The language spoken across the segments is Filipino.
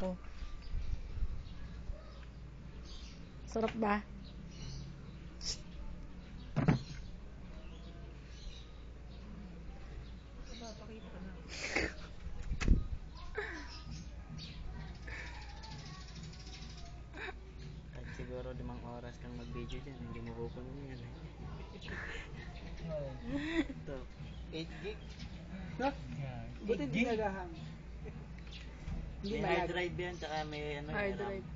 Oh. Sarap ba? Pakita ka na. Kahit siguro 5 oras kang mag-video dyan, hindi mo kukunin yan. Ito, 8 gig. No? Buti hindi nagahang. Hindi May hard drive yan, tsaka may ano, Hard RAM. drive.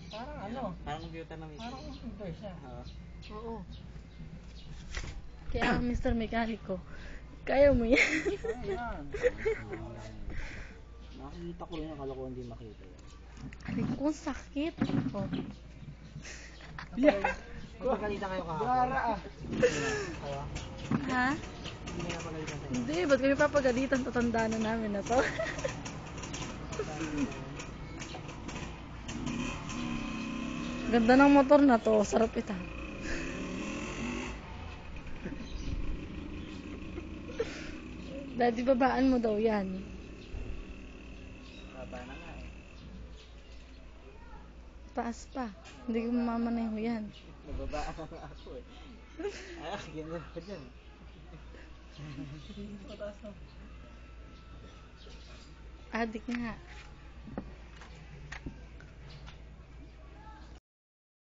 Parang ano? Parang computer na mismo. Parang computer siya. Oo. Kaya Mr. Mekaniko, kaya mo yan. Ayan. Nakikita ko rin, akala ko hindi makita yan. Aray ko, sakit. Oh. Yeah. Magpagalitan kayo kahapon. Gara ah. Kayo? Ha? Hindi na pagalitan sa'yo. Hindi, ba't kami papagalitan? Tatanda na namin na to. Ganda ng motor na to. Sarap ita. Daddy, babaan mo daw yan. Baba na nga eh. Taas pa. Hindi ko mamamaneho yan. Nababaan na nga ako eh. Ah, ganda ko dyan. Mataas na. Adik nga.